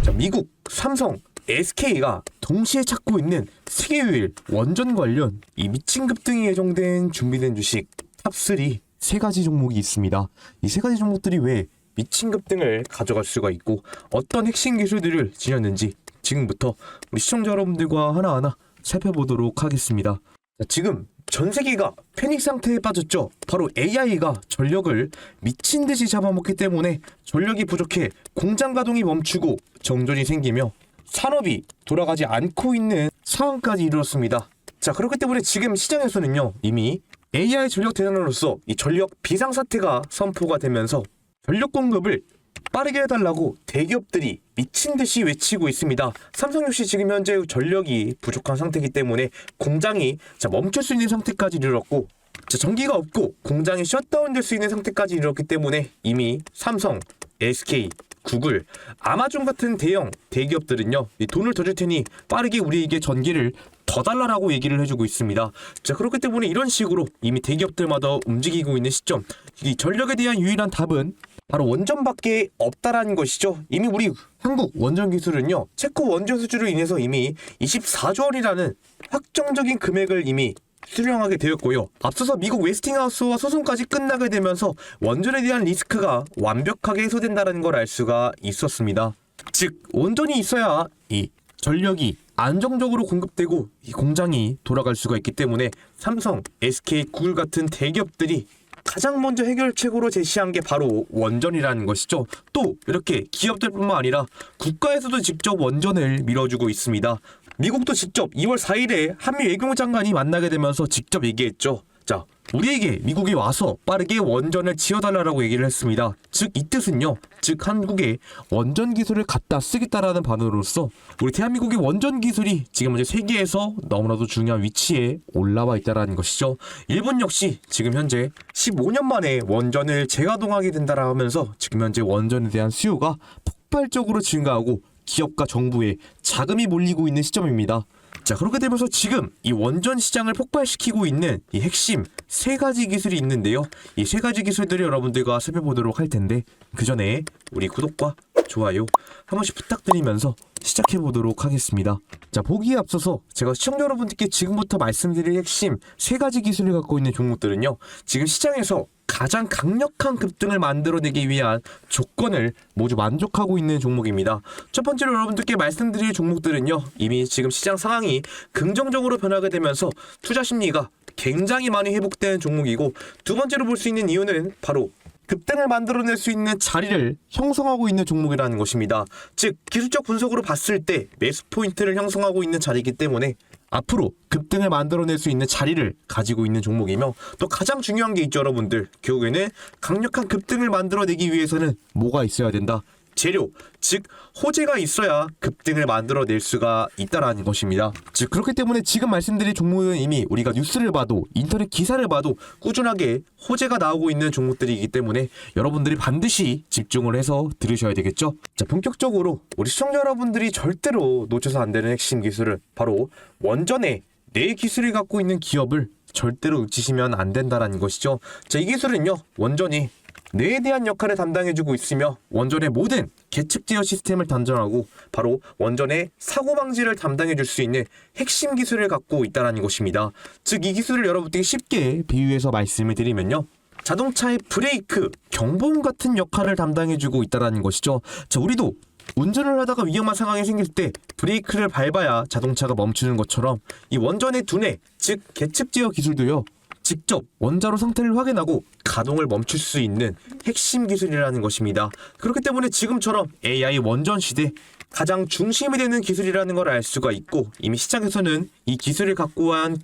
자, 미국, 삼성, SK가 동시에 찾고 있는 세계 유일 원전 관련 이 미친 급등이 예정된 준비된 주식 탑3 세 가지 종목이 있습니다. 이 세 가지 종목들이 왜 미친 급등을 가져갈 수가 있고 어떤 핵심 기술들을 지녔는지 지금부터 우리 시청자 여러분들과 하나하나 살펴보도록 하겠습니다. 자, 지금 전 세계가 패닉 상태에 빠졌죠. 바로 AI가 전력을 미친 듯이 잡아먹기 때문에 전력이 부족해 공장 가동이 멈추고 정전이 생기며 산업이 돌아가지 않고 있는 상황까지 이르렀습니다. 자, 그렇기 때문에 지금 시장에서는요, 이미 AI 전력 대란으로서 이 전력 비상사태가 선포가 되면서 전력 공급을 빠르게 해달라고 대기업들이 미친 듯이 외치고 있습니다. 삼성 역시 지금 현재 전력이 부족한 상태이기 때문에 공장이 멈출 수 있는 상태까지 이르렀고, 전기가 없고 공장이 셧다운될 수 있는 상태까지 이르렀기 때문에 이미 삼성, SK, 구글, 아마존 같은 대형 대기업들은요, 이 돈을 더 줄 테니 빠르게 우리에게 전기를 더 달라라고 얘기를 해주고 있습니다. 자, 그렇기 때문에 이런 식으로 이미 대기업들마다 움직이고 있는 시점, 이 전력에 대한 유일한 답은 바로 원전밖에 없다라는 것이죠. 이미 우리 한국 원전 기술은요, 체코 원전 수주로 인해서 이미 24조 원이라는 확정적인 금액을 이미 수령하게 되었고요. 앞서서 미국 웨스팅하우스와 소송까지 끝나게 되면서 원전에 대한 리스크가 완벽하게 해소된다는 걸 알 수가 있었습니다. 즉, 원전이 있어야 이 전력이 안정적으로 공급되고 이 공장이 돌아갈 수가 있기 때문에 삼성, SK, 구글 같은 대기업들이 가장 먼저 해결책으로 제시한 게 바로 원전이라는 것이죠. 또 이렇게 기업들뿐만 아니라 국가에서도 직접 원전을 밀어주고 있습니다. 미국도 직접 2월 4일에 한미 외교부 장관이 만나게 되면서 직접 얘기했죠. 자, 우리에게 미국이 와서 빠르게 원전을 지어달라고 얘기를 했습니다. 즉, 이 뜻은요, 즉 한국의 원전 기술을 갖다 쓰겠다라는 반응으로서 우리 대한민국의 원전 기술이 지금 현재 세계에서 너무나도 중요한 위치에 올라와 있다라는 것이죠. 일본 역시 지금 현재 15년 만에 원전을 재가동하게 된다라 하면서 지금 현재 원전에 대한 수요가 폭발적으로 증가하고 기업과 정부에 자금이 몰리고 있는 시점입니다. 자, 그렇게 되면서 지금 이 원전 시장을 폭발시키고 있는 이 핵심 세 가지 기술이 있는데요. 이 세 가지 기술들을 여러분들과 살펴보도록 할 텐데, 그 전에 우리 구독과 좋아요 한 번씩 부탁드리면서 시작해보도록 하겠습니다. 자, 보기에 앞서서 제가 시청자 여러분들께 지금부터 말씀드릴 핵심 세 가지 기술을 갖고 있는 종목들은요, 지금 시장에서 가장 강력한 급등을 만들어내기 위한 조건을 모두 만족하고 있는 종목입니다. 첫 번째로 여러분들께 말씀드릴 종목들은요, 이미 지금 시장 상황이 긍정적으로 변하게 되면서 투자 심리가 굉장히 많이 회복된 종목이고, 두 번째로 볼 수 있는 이유는 바로 급등을 만들어낼 수 있는 자리를 형성하고 있는 종목이라는 것입니다. 즉, 기술적 분석으로 봤을 때 매수 포인트를 형성하고 있는 자리이기 때문에 앞으로 급등을 만들어낼 수 있는 자리를 가지고 있는 종목이며, 또 가장 중요한 게 있죠, 여러분들. 결국에는 강력한 급등을 만들어내기 위해서는 뭐가 있어야 된다? 재료, 즉 호재가 있어야 급등을 만들어낼 수가 있다라는 것입니다. 즉, 그렇기 때문에 지금 말씀드린 종목은 이미 우리가 뉴스를 봐도 인터넷 기사를 봐도 꾸준하게 호재가 나오고 있는 종목들이기 때문에 여러분들이 반드시 집중을 해서 들으셔야 되겠죠. 자, 본격적으로 우리 시청자 여러분들이 절대로 놓쳐서 안 되는 핵심 기술은 바로 원전의 뇌 기술을 갖고 있는 기업을 절대로 놓치시면 안 된다라는 것이죠. 자, 이 기술은요, 원전이 뇌에 대한 역할을 담당해주고 있으며 원전의 모든 계측 제어 시스템을 단전하고 바로 원전의 사고 방지를 담당해줄 수 있는 핵심 기술을 갖고 있다는 것입니다. 즉, 이 기술을 여러분들께 쉽게 비유해서 말씀을 드리면요, 자동차의 브레이크, 경보음 같은 역할을 담당해주고 있다는 것이죠. 자, 우리도 운전을 하다가 위험한 상황이 생길 때 브레이크를 밟아야 자동차가 멈추는 것처럼 이 원전의 두뇌, 즉 계측 제어 기술도요, 직접 원자로 상태를 확인하고 가동을 멈출 수 있는 핵심 기술이라는 것입니다. 그렇기 때문에 지금처럼 AI 원전 시대 가장 중심이 되는 기술이라는 걸 알 수가 있고, 이미 시장에서는 이 기술을 갖고 한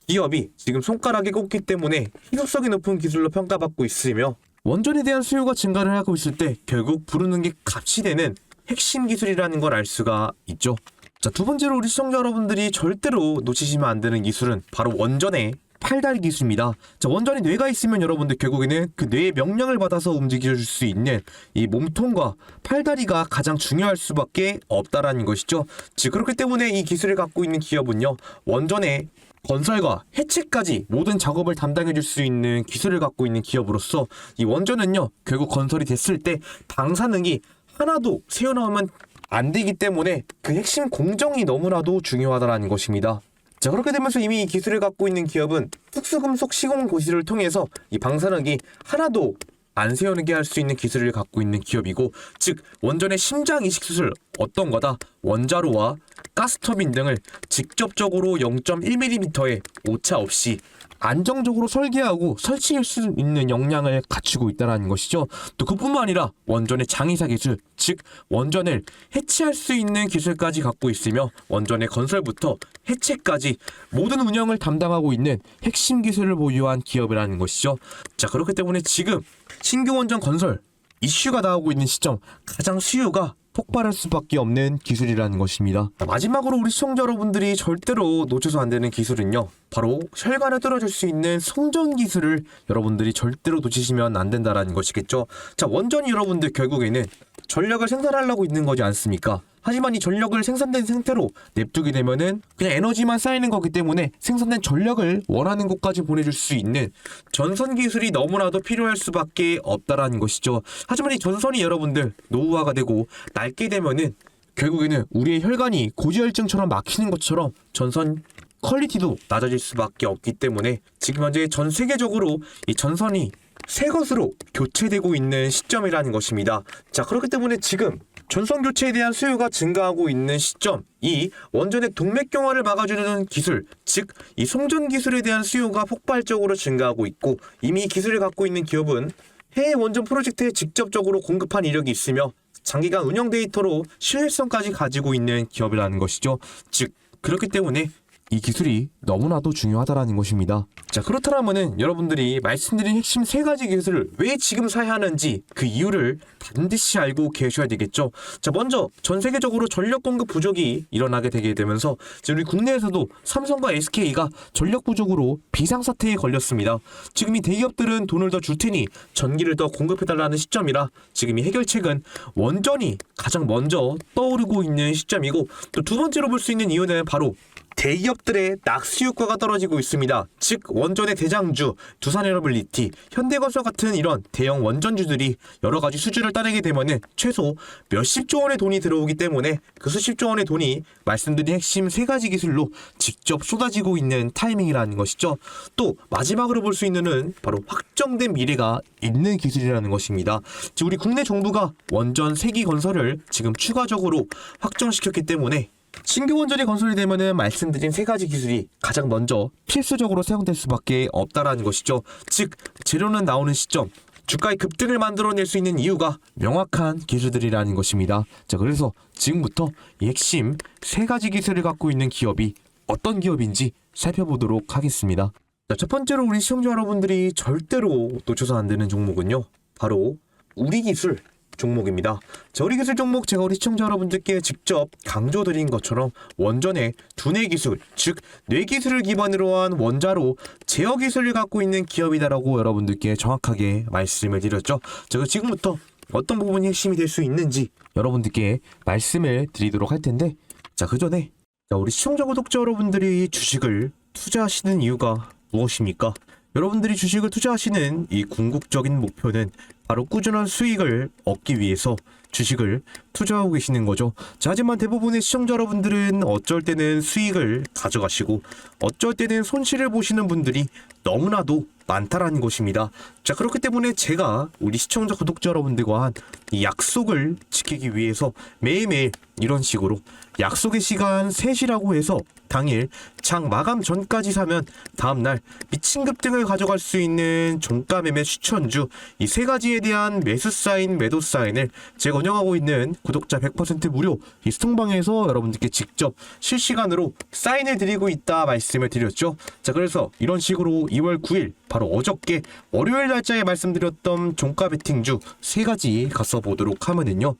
기업이 지금 손가락에 꼽기 때문에 희소성이 높은 기술로 평가받고 있으며, 원전에 대한 수요가 증가를 하고 있을 때 결국 부르는 게 값이 되는 핵심 기술이라는 걸 알 수가 있죠. 자, 두 번째로 우리 시청자 여러분들이 절대로 놓치시면 안 되는 기술은 바로 원전의 팔다리 기술입니다. 자, 원전에 뇌가 있으면 여러분들 결국에는 그 뇌의 명령을 받아서 움직여줄 수 있는 이 몸통과 팔다리가 가장 중요할 수밖에 없다라는 것이죠. 즉, 그렇기 때문에 이 기술을 갖고 있는 기업은요, 원전의 건설과 해체까지 모든 작업을 담당해줄 수 있는 기술을 갖고 있는 기업으로서 이 원전은요 결국 건설이 됐을 때 방사능이 하나도 새어나오면 안 되기 때문에 그 핵심 공정이 너무나도 중요하다는 것입니다. 자, 그렇게 되면서 이미 이 기술을 갖고 있는 기업은 특수금속 시공 고시를 통해서 이 방사능이 하나도 안 새어나게 할 수 있는 기술을 갖고 있는 기업이고, 즉 원전의 심장 이식 수술 어떤 거다, 원자로와 가스터빈 등을 직접적으로 0.1mm의 오차 없이 안정적으로 설계하고 설치할 수 있는 역량을 갖추고 있다는 것이죠. 또 그뿐만 아니라 원전의 장의사 기술, 즉 원전을 해체할 수 있는 기술까지 갖고 있으며 원전의 건설부터 해체까지 모든 운영을 담당하고 있는 핵심 기술을 보유한 기업이라는 것이죠. 자, 그렇기 때문에 지금 신규 원전 건설 이슈가 나오고 있는 시점, 가장 수요가 폭발할 수밖에 없는 기술이라는 것입니다. 마지막으로 우리 시청자 여러분들이 절대로 놓쳐서 안 되는 기술은요, 바로 혈관을 뚫어줄 수 있는 송전 기술을 여러분들이 절대로 놓치시면 안 된다는 것이겠죠. 자, 원전이 여러분들 결국에는 전력을 생산하려고 있는 거지 않습니까? 하지만 이 전력을 생산된 상태로 냅두게 되면은 그냥 에너지만 쌓이는 거기 때문에 생산된 전력을 원하는 곳까지 보내줄 수 있는 전선 기술이 너무나도 필요할 수밖에 없다라는 것이죠. 하지만 이 전선이 여러분들 노후화가 되고 낡게 되면은 결국에는 우리의 혈관이 고지혈증처럼 막히는 것처럼 전선 퀄리티도 낮아질 수밖에 없기 때문에 지금 현재 전 세계적으로 이 전선이 새 것으로 교체되고 있는 시점이라는 것입니다. 자, 그렇기 때문에 지금 전선 교체에 대한 수요가 증가하고 있는 시점, 이 원전의 동맥경화를 막아주는 기술, 즉 이 송전 기술에 대한 수요가 폭발적으로 증가하고 있고, 이미 이 기술을 갖고 있는 기업은 해외 원전 프로젝트에 직접적으로 공급한 이력이 있으며 장기간 운영 데이터로 신뢰성까지 가지고 있는 기업이라는 것이죠. 즉 그렇기 때문에 이 기술이 너무나도 중요하다라는 것입니다. 자, 그렇다면은 여러분들이 말씀드린 핵심 세 가지 기술을 왜 지금 사야 하는지 그 이유를 반드시 알고 계셔야 되겠죠. 자, 먼저 전 세계적으로 전력 공급 부족이 일어나게 되게 되면서 지금 우리 국내에서도 삼성과 SK가 전력 부족으로 비상사태에 걸렸습니다. 지금 이 대기업들은 돈을 더 줄 테니 전기를 더 공급해달라는 시점이라 지금 이 해결책은 원전이 가장 먼저 떠오르고 있는 시점이고, 또 두 번째로 볼 수 있는 이유는 바로 대기업들의 낙수 효과가 떨어지고 있습니다. 즉 원전의 대장주 두산에너빌리티, 현대건설 같은 이런 대형 원전주들이 여러가지 수주를 따내게 되면은 최소 몇십조 원의 돈이 들어오기 때문에 그 수십조 원의 돈이 말씀드린 핵심 세 가지 기술로 직접 쏟아지고 있는 타이밍이라는 것이죠. 또 마지막으로 볼 수 있는 바로 확정된 미래가 있는 기술이라는 것입니다. 즉 우리 국내 정부가 원전 3기 건설을 지금 추가적으로 확정시켰기 때문에 신규 원전이 건설이 되면은 말씀드린 세 가지 기술이 가장 먼저 필수적으로 사용될 수밖에 없다라는 것이죠. 즉 재료는 나오는 시점, 주가의 급등을 만들어낼 수 있는 이유가 명확한 기술들이라는 것입니다. 자, 그래서 지금부터 이 핵심 세 가지 기술을 갖고 있는 기업이 어떤 기업인지 살펴보도록 하겠습니다. 자, 첫 번째로 우리 시청자 여러분들이 절대로 놓쳐서 안 되는 종목은요, 바로 우리기술 종목입니다. 자, 우리기술 종목 제가 우리 시청자 여러분들께 직접 강조드린 것처럼 원전의 두뇌 기술, 즉 뇌기술을 기반으로 한 원자로 제어 기술을 갖고 있는 기업이다라고 여러분들께 정확하게 말씀을 드렸죠. 제가 지금부터 어떤 부분이 핵심이 될 수 있는지 여러분들께 말씀을 드리도록 할 텐데, 자, 그 전에 우리 시청자 구독자 여러분들이 주식을 투자하시는 이유가 무엇입니까? 여러분들이 주식을 투자하시는 이 궁극적인 목표는 바로 꾸준한 수익을 얻기 위해서 주식을 투자하고 계시는 거죠. 자, 하지만 대부분의 시청자 여러분들은 어쩔 때는 수익을 가져가시고 어쩔 때는 손실을 보시는 분들이 너무나도 많다라는 것입니다. 자, 그렇기 때문에 제가 우리 시청자 구독자 여러분들과 한 이 약속을 지키기 위해서 매일매일 이런 식으로 약속의 시간 3시라고 해서 당일 장 마감 전까지 사면 다음날 미친 급등을 가져갈 수 있는 종가 매매 추천주, 이 세 가지에 대한 매수 사인, 매도 사인을 제가 운영하고 있는 구독자 100% 무료 이 스통방에서 여러분들께 직접 실시간으로 사인을 드리고 있다 말씀을 드렸죠. 자, 그래서 이런 식으로 2월 9일 바로 어저께 월요일 날짜에 말씀드렸던 종가 베팅주 세 가지 가서 보도록 하면은요,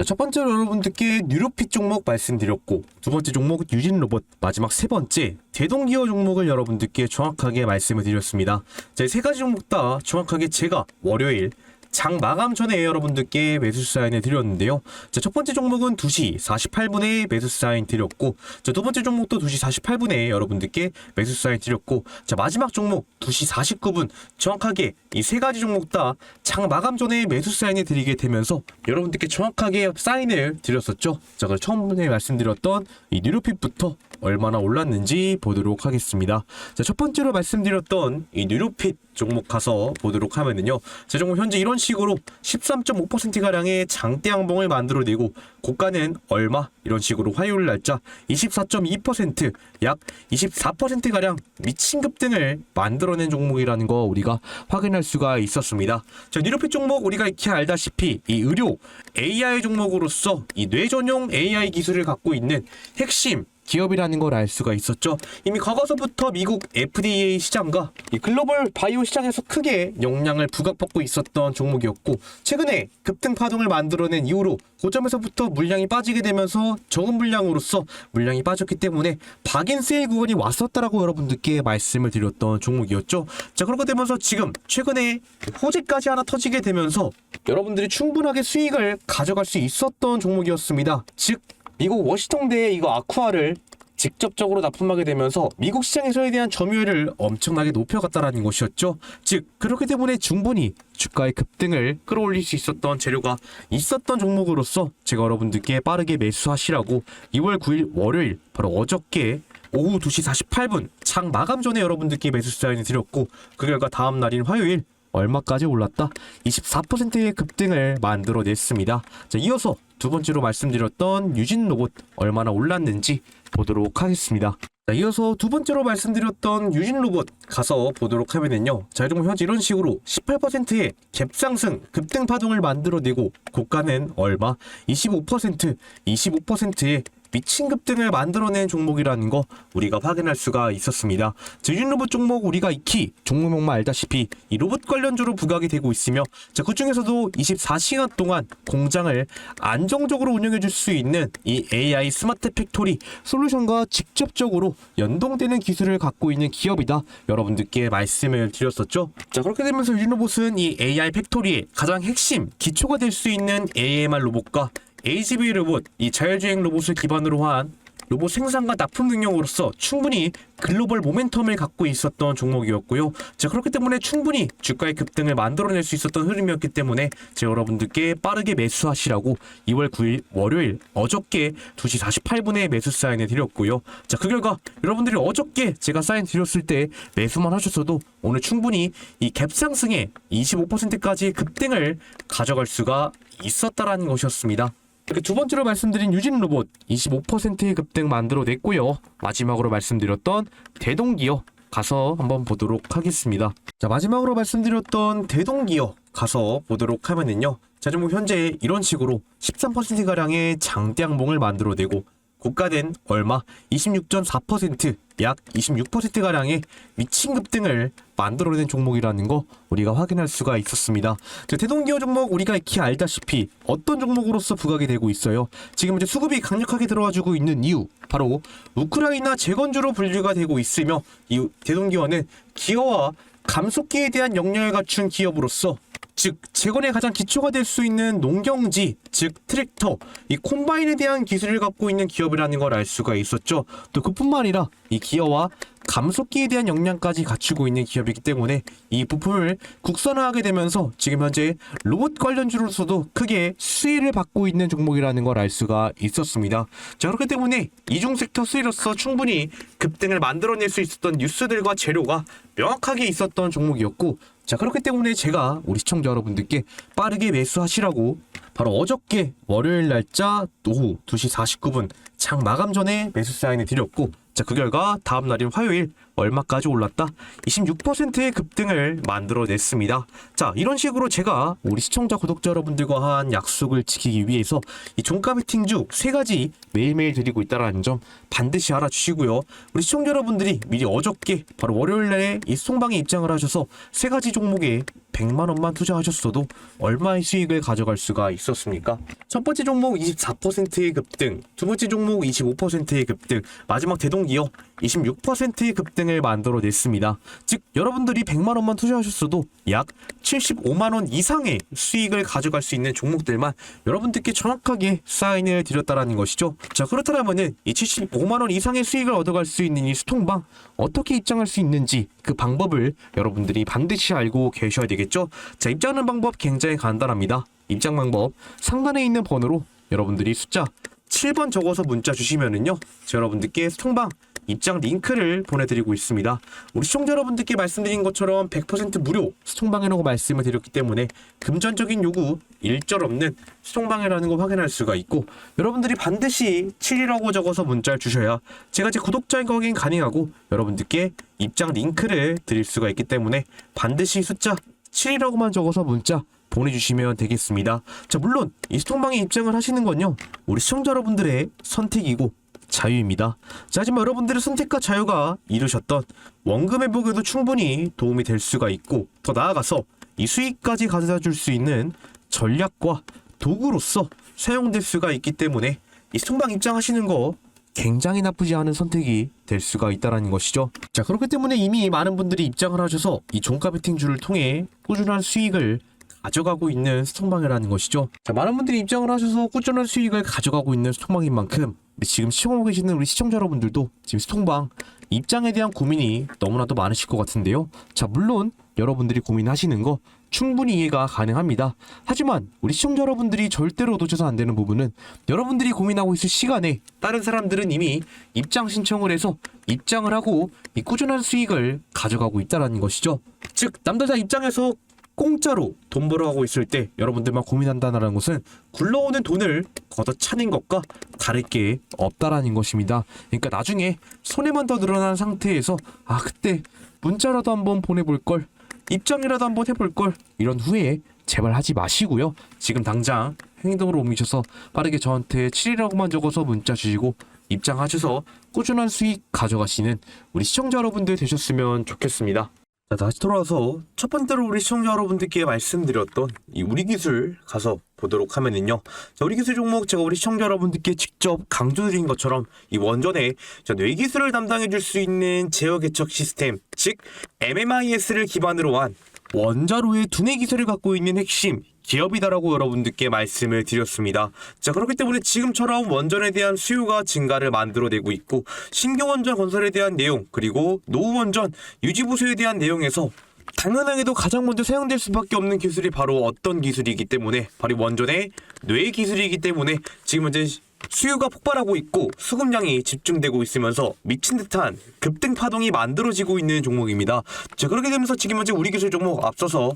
첫 번째로 여러분들께 뉴로핏 종목 말씀드렸고, 두 번째 종목은 유진로봇, 마지막 세 번째 대동기어 종목을 여러분들께 정확하게 말씀을 드렸습니다. 자, 세 가지 종목 다 정확하게 제가 월요일 장 마감 전에 여러분들께 매수 사인을 드렸는데요. 자, 첫 번째 종목은 2시 48분에 매수 사인 드렸고, 자, 두 번째 종목도 2시 48분에 여러분들께 매수 사인 드렸고, 자, 마지막 종목 2시 49분 정확하게 이 세 가지 종목 다 장 마감 전에 매수 사인을 드리게 되면서 여러분들께 정확하게 사인을 드렸었죠. 자, 그럼 처음에 말씀드렸던 이 뉴로핏부터 얼마나 올랐는지 보도록 하겠습니다. 자, 첫 번째로 말씀드렸던 이 뉴로핏 종목 가서 보도록 하면은요. 자, 종목 현재 이런 식으로 13.5%가량의 장대 양봉을 만들어내고 고가는 얼마? 이런 식으로 화요일 날짜 24.2% 약 24%가량 미친 급등을 만들어낸 종목이라는 거 우리가 확인할 수가 있었습니다. 자, 뉴로핏 종목 우리가 익히 알다시피 이 의료 AI 종목으로서 이 뇌 전용 AI 기술을 갖고 있는 핵심 기업이라는 걸 알 수가 있었죠. 이미 과거서부터 미국 FDA 시장과 이 글로벌 바이오 시장에서 크게 영향을 부각받고 있었던 종목이었고, 최근에 급등 파동을 만들어낸 이후로 고점에서부터 물량이 빠지게 되면서 적은 물량으로서 물량이 빠졌기 때문에 박인 세일 구간이 왔었다라고 여러분들께 말씀을 드렸던 종목이었죠. 자, 그렇게 되면서 지금 최근에 호재까지 하나 터지게 되면서 여러분들이 충분하게 수익을 가져갈 수 있었던 종목이었습니다. 즉 미국 워싱턴대에 이거 아쿠아를 직접적으로 납품하게 되면서 미국 시장에서에 대한 점유율을 엄청나게 높여갔다라는 것이었죠. 즉 그렇기 때문에 충분히 주가의 급등을 끌어올릴 수 있었던 재료가 있었던 종목으로서 제가 여러분들께 빠르게 매수하시라고 2월 9일 월요일 바로 어저께 오후 2시 48분 장 마감 전에 여러분들께 매수 사인을 드렸고, 그 결과 다음 날인 화요일 얼마까지 올랐다? 24%의 급등을 만들어냈습니다. 자, 이어서 두 번째로 말씀드렸던 유진 로봇 얼마나 올랐는지 보도록 하겠습니다. 자, 이어서 두 번째로 말씀드렸던 유진 로봇 가서 보도록 하면은요. 자, 이런 현재 이런 식으로 18%의 갭 상승 급등 파동을 만들어내고 고가는 얼마? 25%의 미친 급등을 만들어낸 종목이라는 거 우리가 확인할 수가 있었습니다. 유진 로봇 종목 우리가 익히 종목명만 알다시피 이 로봇 관련주로 부각이 되고 있으며, 자, 그 중에서도 24시간 동안 공장을 안정적으로 운영해 줄 수 있는 이 AI 스마트 팩토리 솔루션과 직접적으로 연동되는 기술을 갖고 있는 기업이다 여러분들께 말씀을 드렸었죠. 자, 그렇게 되면서 유진 로봇은 이 AI 팩토리의 가장 핵심 기초가 될 수 있는 AMR 로봇과 AGV 로봇, 이 자율주행 로봇을 기반으로 한 로봇 생산과 납품 능력으로서 충분히 글로벌 모멘텀을 갖고 있었던 종목이었고요. 자, 그렇기 때문에 충분히 주가의 급등을 만들어낼 수 있었던 흐름이었기 때문에 제가 여러분들께 빠르게 매수하시라고 2월 9일 월요일 어저께 2시 48분에 매수 사인을 드렸고요. 자, 그 결과 여러분들이 어저께 제가 사인 드렸을 때 매수만 하셨어도 오늘 충분히 이 갭 상승에 25%까지 급등을 가져갈 수가 있었다라는 것이었습니다. 이렇게 두 번째로 말씀드린 유진 로봇 25%의 급등 만들어냈고요. 마지막으로 말씀드렸던 대동기어 가서 한번 보도록 하겠습니다. 자, 마지막으로 말씀드렸던 대동기어 가서 보도록 하면은요. 자, 좀 현재 이런 식으로 13%가량의 장대 양봉을 만들어내고 고가는 얼마? 26.4% 약 26%가량의 미친 급등을 만들어낸 종목이라는 거 우리가 확인할 수가 있었습니다. 대동기어 종목 우리가 익히 알다시피 어떤 종목으로서 부각이 되고 있어요. 지금 이제 수급이 강력하게 들어와주고 있는 이유 바로 우크라이나 재건주로 분류가 되고 있으며, 이 대동기어는 기어와 감속기에 대한 역량을 갖춘 기업으로서 즉 재건의 가장 기초가 될 수 있는 농경지, 즉 트랙터, 이 콤바인에 대한 기술을 갖고 있는 기업이라는 걸 알 수가 있었죠. 또 그뿐만 아니라 이 기어와 감속기에 대한 역량까지 갖추고 있는 기업이기 때문에 이 부품을 국산화하게 되면서 지금 현재 로봇 관련주로서도 크게 수혜를 받고 있는 종목이라는 걸 알 수가 있었습니다. 자, 그렇기 때문에 이중 섹터 수혜로서 충분히 급등을 만들어낼 수 있었던 뉴스들과 재료가 명확하게 있었던 종목이었고, 자, 그렇기 때문에 제가 우리 시청자 여러분들께 빠르게 매수하시라고 바로 어저께 월요일 날짜 오후 2시 49분 장 마감 전에 매수 사인을 드렸고, 자, 그 결과 다음 날인 화요일 얼마까지 올랐다? 26%의 급등을 만들어냈습니다. 자, 이런 식으로 제가 우리 시청자 구독자 여러분들과 한 약속을 지키기 위해서 이 종가 베팅주 3가지 매일매일 드리고 있다는 점 반드시 알아주시고요. 우리 시청자 여러분들이 미리 어저께 바로 월요일날에 이 송방에 입장을 하셔서 3가지 종목에 100만원만 투자하셨어도 얼마의 수익을 가져갈 수가 있었습니까? 첫 번째 종목 24%의 급등, 두 번째 종목 25%의 급등, 마지막 대동기어 26%의 급등을 만들어냈습니다. 즉 여러분들이 100만원만 투자하셨어도 약 75만원 이상의 수익을 가져갈 수 있는 종목들만 여러분들께 정확하게 사인을 드렸다라는 것이죠. 자, 그렇다면은 이 75만원 이상의 수익을 얻어갈 수 있는 이 수통방 어떻게 입장할 수 있는지 그 방법을 여러분들이 반드시 알고 계셔야 되겠죠. 자, 입장하는 방법 굉장히 간단합니다. 입장 방법 상단에 있는 번호로 여러분들이 숫자 7번 적어서 문자 주시면은요, 여러분들께 수통방 입장 링크를 보내드리고 있습니다. 우리 시청자 여러분들께 말씀드린 것처럼 100% 무료 수통방이라고 말씀을 드렸기 때문에 금전적인 요구 일절 없는 수통방이라는 거 확인할 수가 있고, 여러분들이 반드시 7이라고 적어서 문자를 주셔야 제가 제 구독자인 확인 가능하고 여러분들께 입장 링크를 드릴 수가 있기 때문에 반드시 숫자 7이라고만 적어서 문자 보내주시면 되겠습니다. 자, 물론 이 수통방에 입장을 하시는 건요, 우리 시청자 여러분들의 선택이고 자유입니다. 자, 하지만 여러분들의 선택과 자유가 이루셨던 원금 회복에도 충분히 도움이 될 수가 있고, 더 나아가서 이 수익까지 가져다 줄 수 있는 전략과 도구로서 사용될 수가 있기 때문에 이 수통방 입장하시는 거 굉장히 나쁘지 않은 선택이 될 수가 있다는 것이죠. 자, 그렇기 때문에 이미 많은 분들이 입장을 하셔서 이 종가 베팅주를 통해 꾸준한 수익을 가져가고 있는 수통방이라는 것이죠. 자, 많은 분들이 입장을 하셔서 꾸준한 수익을 가져가고 있는 수통방인 만큼 지금 시청하고 계시는 우리 시청자 여러분들도 지금 수통방 입장에 대한 고민이 너무나도 많으실 것 같은데요. 자, 물론 여러분들이 고민하시는 거 충분히 이해가 가능합니다. 하지만 우리 시청자 여러분들이 절대로 놓쳐서 안 되는 부분은, 여러분들이 고민하고 있을 시간에 다른 사람들은 이미 입장 신청을 해서 입장을 하고 이 꾸준한 수익을 가져가고 있다는 것이죠. 즉 남들 다 입장해서 공짜로 돈 벌어가고 있을 때 여러분들만 고민한다는 것은 굴러오는 돈을 걷어차는 것과 다를 게 없다라는 것입니다. 그러니까 나중에 손해만 더 늘어난 상태에서 그때 문자라도 한번 보내볼걸, 입장이라도 한번 해볼걸, 이런 후회에 제발 하지 마시고요. 지금 당장 행동으로 옮기셔서 빠르게 저한테 7이라고만 적어서 문자 주시고 입장하셔서 꾸준한 수익 가져가시는 우리 시청자 여러분들 되셨으면 좋겠습니다. 자, 다시 돌아와서 첫 번째로 우리 시청자 여러분들께 말씀드렸던 이 우리 기술 가서 보도록 하면은요, 자, 우리 기술 종목 제가 우리 시청자 여러분들께 직접 강조드린 것처럼 이 원전에 뇌 기술을 담당해 줄 수 있는 제어 개척 시스템, 즉 MMIS를 기반으로 한 원자로의 두뇌 기술을 갖고 있는 핵심 기업이다라고 여러분들께 말씀을 드렸습니다. 자, 그렇기 때문에 지금처럼 원전에 대한 수요가 증가를 만들어내고 있고, 신규 원전 건설에 대한 내용, 그리고 노후 원전 유지 보수에 대한 내용에서 당연하게도 가장 먼저 사용될 수밖에 없는 기술이 바로 어떤 기술이기 때문에 바로 원전의 뇌 기술이기 때문에 지금 현재 수요가 폭발하고 있고 수급량이 집중되고 있으면서 미친 듯한 급등 파동이 만들어지고 있는 종목입니다. 자, 그렇게 되면서 지금 현재 우리 기술 종목 앞서서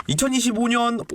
2025년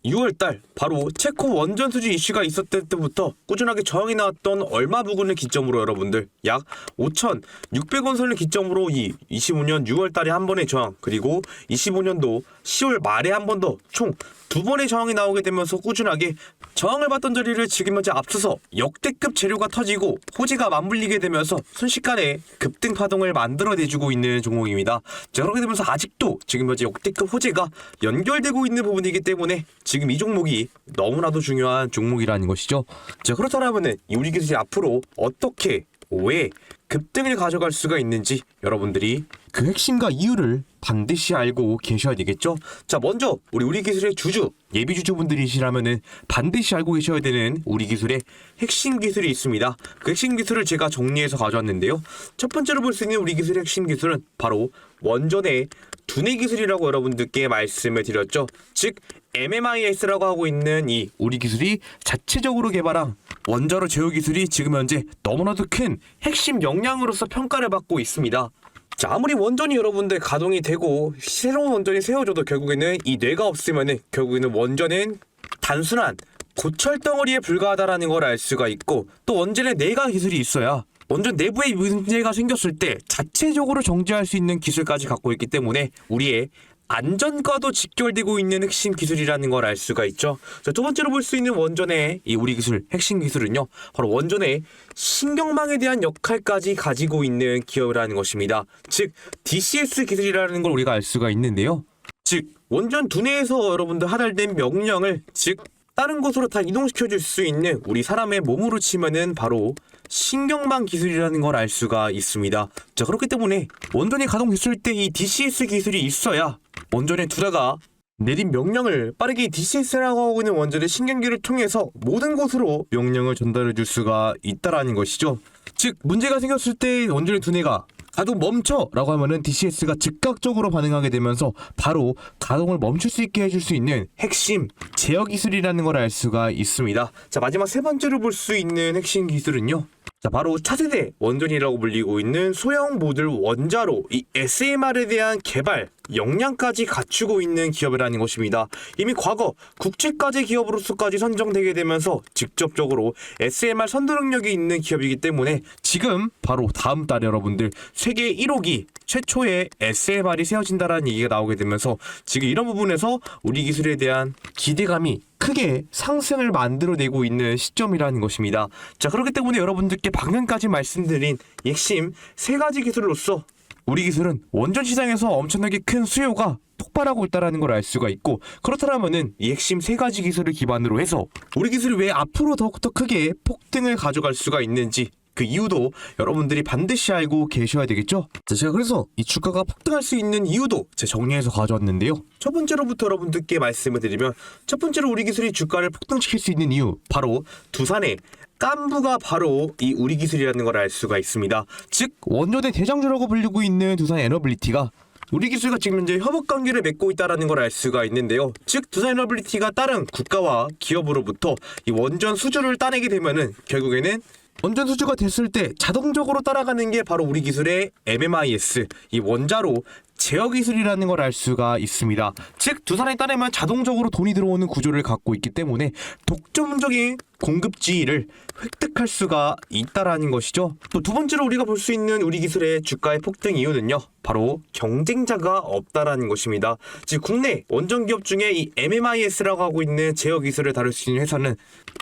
6월달 바로 체코 원전 수주 이슈가 있었을 때부터 꾸준하게 저항이 나왔던 얼마 부근을 기점으로 여러분들 약 5,600원 선을 기점으로 이 25년 6월달에 한 번의 저항, 그리고 25년도 10월 말에 한 번 더 총 2번의 저항이 나오게 되면서 꾸준하게 저항을 받던 자리를 지금 현재 앞서서 역대급 재료가 터지고 호재가 맞물리게 되면서 순식간에 급등 파동을 만들어내주고 있는 종목입니다. 자, 그렇게 되면서 아직도 지금 현재 역대급 호재가 연결되고 있는 부분이기 때문에 지금 이 종목이 너무나도 중요한 종목이라는 것이죠. 자, 그렇다면 이 우리 기술이 앞으로 어떻게, 왜 급등을 가져갈 수가 있는지 여러분들이 그 핵심과 이유를 반드시 알고 계셔야 되겠죠. 자, 먼저 우리 기술의 주주, 예비 주주분들이시라면은 반드시 알고 계셔야 되는 우리 기술의 핵심 기술이 있습니다. 그 핵심 기술을 제가 정리해서 가져왔는데요. 첫 번째로 볼 수 있는 우리 기술의 핵심 기술은 바로 원전의 두뇌 기술이라고 여러분들께 말씀을 드렸죠. 즉 MMIS라고 하고 있는 이 우리 기술이 자체적으로 개발한 원자로 제어 기술이 지금 현재 너무나도 큰 핵심 역량으로서 평가를 받고 있습니다. 자, 아무리 원전이 여러분들 가동이 되고 새로운 원전이 세워져도 결국에는 이 뇌가 없으면은 결국에는 원전은 단순한 고철 덩어리에 불과하다라는 걸 알 수가 있고, 또 원전에 뇌가 기술이 있어야 원전 내부에 문제가 생겼을 때 자체적으로 정지할 수 있는 기술까지 갖고 있기 때문에 우리의 안전과도 직결되고 있는 핵심 기술이라는 걸 알 수가 있죠. 자, 두 번째로 볼 수 있는 원전의 이 우리 기술 핵심 기술은요, 바로 원전의 신경망에 대한 역할까지 가지고 있는 기업이라는 것입니다. 즉 DCS 기술이라는 걸 우리가 알 수가 있는데요. 즉 원전 두뇌에서 여러분들 하달된 명령을 즉 다른 곳으로 다 이동시켜 줄 수 있는 우리 사람의 몸으로 치면은 바로 신경망 기술이라는 걸 알 수가 있습니다. 자, 그렇기 때문에 원전이 가동됐을 때 이 DCS 기술이 있어야 원전에 두다가 내린 명령을 빠르게 DCS라고 하고 있는 원전의 신경기를 통해서 모든 곳으로 명령을 전달해 줄 수가 있다라는 것이죠. 즉 문제가 생겼을 때 원전의 두뇌가 가동 멈춰 라고 하면은 DCS가 즉각적으로 반응하게 되면서 바로 가동을 멈출 수 있게 해줄 수 있는 핵심 제어 기술이라는 걸 알 수가 있습니다. 자, 마지막 세 번째로 볼 수 있는 핵심 기술은요, 자, 바로 차세대 원전이라고 불리고 있는 소형 모듈 원자로 이 SMR에 대한 개발 역량까지 갖추고 있는 기업이라는 것입니다. 이미 과거 국제과제 기업으로서까지 선정되게 되면서 직접적으로 SMR 선도 능력이 있는 기업이기 때문에 지금 바로 다음 달에 여러분들 세계 1호기 최초의 SMR이 세워진다라는 얘기가 나오게 되면서 지금 이런 부분에서 우리 기술에 대한 기대감이 크게 상승을 만들어내고 있는 시점이라는 것입니다. 자, 그렇기 때문에 여러분들께 방금까지 말씀드린 이 핵심 세 가지 기술로서 우리 기술은 원전 시장에서 엄청나게 큰 수요가 폭발하고 있다는 걸 알 수가 있고, 그렇다면은 이 핵심 세 가지 기술을 기반으로 해서 우리 기술이 왜 앞으로 더욱더 크게 폭등을 가져갈 수가 있는지 그 이유도 여러분들이 반드시 알고 계셔야 되겠죠? 자, 제가 그래서 이 주가가 폭등할 수 있는 이유도 제가 정리해서 가져왔는데요. 첫 번째로부터 여러분들께 말씀을 드리면, 첫 번째로 우리 기술이 주가를 폭등시킬 수 있는 이유, 바로 두산의 깐부가 바로 이 우리 기술이라는 걸 알 수가 있습니다. 즉 원전의 대장주라고 불리고 있는 두산 에너빌리티가 우리 기술과 지금 현재 협업 관계를 맺고 있다는 걸 알 수가 있는데요. 즉 두산 에너빌리티가 다른 국가와 기업으로부터 이 원전 수주를 따내게 되면은 결국에는 원전 수주가 됐을 때 자동적으로 따라가는 게 바로 우리 기술의 MMIS, 이 원자로 제어 기술이라는 걸 알 수가 있습니다. 즉 두산에 따르면 자동적으로 돈이 들어오는 구조를 갖고 있기 때문에 독점적인 공급 지위를 획득할 수가 있다라는 것이죠. 또 두 번째로 우리가 볼 수 있는 우리 기술의 주가의 폭등 이유는요, 바로 경쟁자가 없다라는 것입니다. 즉 국내 원전 기업 중에 이 MMIS라고 하고 있는 제어 기술을 다룰 수 있는 회사는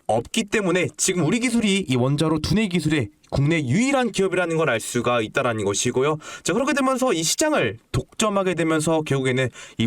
없기 때문에 지금 우리 기술이 이 원자로 두뇌 기술의 국내 유일한 기업이라는 걸 알 수가 있다라는 것이고요. 자, 그렇게 되면서 이 시장을 독점하게 되면서 결국에는 이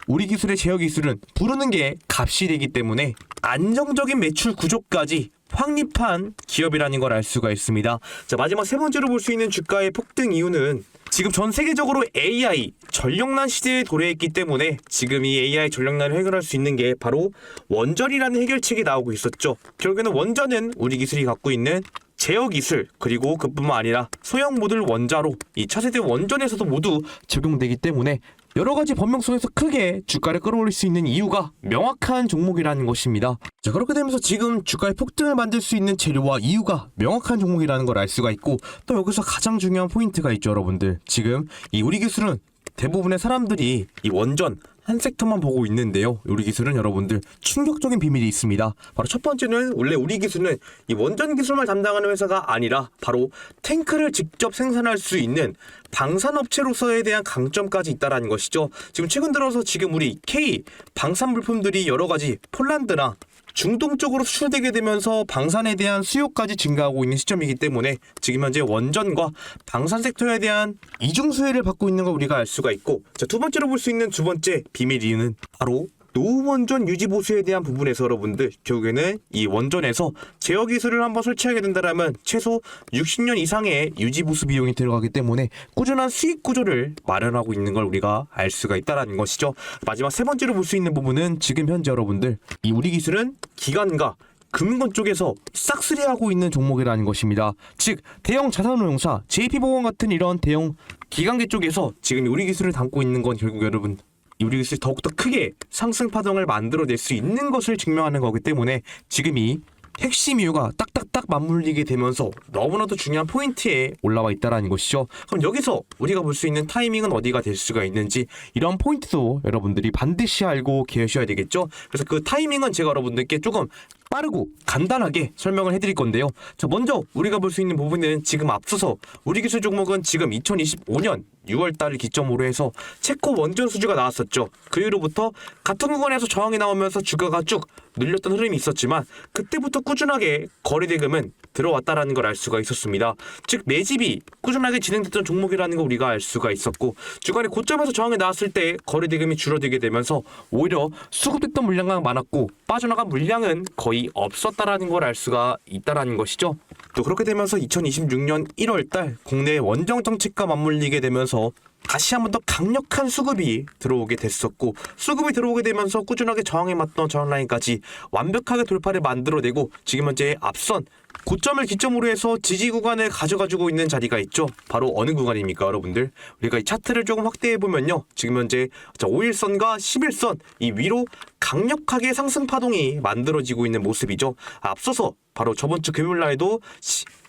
우리 기술의 제어 기술은 부르는 게 값이 되기 때문에 안정적인 매출 구조까지 확립한 기업이라는 걸 알 수가 있습니다. 자, 마지막 세 번째로 볼 수 있는 주가의 폭등 이유는 지금 전 세계적으로 AI 전력난 시대에 도래했기 때문에 지금 이 AI 전력난을 해결할 수 있는 게 바로 원전이라는 해결책이 나오고 있었죠. 결국에는 원전은 우리 기술이 갖고 있는 제어 기술, 그리고 그뿐만 아니라 소형 모듈 원자로 이 차세대 원전에서도 모두 적용되기 때문에 여러 가지 법명 속에서 크게 주가를 끌어올릴 수 있는 이유가 명확한 종목이라는 것입니다. 자, 그렇게 되면서 지금 주가의 폭등을 만들 수 있는 재료와 이유가 명확한 종목이라는 걸 알 수가 있고, 또 여기서 가장 중요한 포인트가 있죠, 여러분들. 지금 이 우리 기술은 대부분의 사람들이 이 원전 한 섹터만 보고 있는데요. 우리 기술은 여러분들 충격적인 비밀이 있습니다. 바로 첫 번째는 원래 우리 기술은 이 원전 기술만 담당하는 회사가 아니라 바로 탱크를 직접 생산할 수 있는 방산업체로서에 대한 강점까지 있다라는 것이죠. 지금 최근 들어서 지금 우리 K 방산 물품들이 여러 가지 폴란드나 중동 쪽으로 수출되게 되면서 방산에 대한 수요까지 증가하고 있는 시점이기 때문에 지금 현재 원전과 방산 섹터에 대한 이중 수혜를 받고 있는 걸 우리가 알 수가 있고, 자, 두 번째로 볼 수 있는 두 번째 비밀 이유는 바로 노후 원전 유지 보수에 대한 부분에서 여러분들 결국에는 이 원전에서 제어 기술을 한번 설치하게 된다면 최소 60년 이상의 유지 보수 비용이 들어가기 때문에 꾸준한 수익 구조를 마련하고 있는 걸 우리가 알 수가 있다라는 것이죠. 마지막 세 번째로 볼 수 있는 부분은 지금 현재 여러분들 이 우리 기술은 기관과 금융권 쪽에서 싹쓸이하고 있는 종목이라는 것입니다. 즉 대형 자산운용사, JP보험 같은 이런 대형 기관계 쪽에서 지금 우리 기술을 담고 있는 건 결국 여러분 우리 기술이 더욱더 크게 상승 파동을 만들어낼 수 있는 것을 증명하는 거기 때문에 지금 이 핵심 이유가 딱딱딱 맞물리게 되면서 너무나도 중요한 포인트에 올라와 있다라는 것이죠. 그럼 여기서 우리가 볼 수 있는 타이밍은 어디가 될 수가 있는지 이런 포인트도 여러분들이 반드시 알고 계셔야 되겠죠. 그래서 그 타이밍은 제가 여러분들께 조금 빠르고 간단하게 설명을 해드릴 건데요. 자, 먼저 우리가 볼 수 있는 부분은 지금 앞서서 우리 기술 종목은 지금 2025년 6월달을 기점으로 해서 체코 원전 수주가 나왔었죠. 그 이후로부터 같은 구간에서 저항이 나오면서 주가가 쭉 늘렸던 흐름이 있었지만 그때부터 꾸준하게 거래대금은 들어왔다라는 걸 알 수가 있었습니다. 즉 매집이 꾸준하게 진행됐던 종목이라는 걸 우리가 알 수가 있었고, 주간에 고점에서 저항이 나왔을 때 거래대금이 줄어들게 되면서 오히려 수급됐던 물량만 많았고 빠져나간 물량은 거의 없었다라는 걸 알 수가 있다라는 것이죠. 또 그렇게 되면서 2026년 1월달 국내 원정 정책과 맞물리게 되면서 다시 한번 더 강력한 수급이 들어오게 됐었고, 수급이 들어오게 되면서 꾸준하게 저항해왔던 저항라인까지 완벽하게 돌파를 만들어내고 지금 현재 앞선 고점을 기점으로 해서 지지 구간을 가져가지고 있는 자리가 있죠. 바로 어느 구간입니까, 여러분들? 우리가 이 차트를 조금 확대해 보면요, 지금 현재 5일선과 11선 이 위로 강력하게 상승 파동이 만들어지고 있는 모습이죠. 앞서서 바로 저번 주 금요일 날에도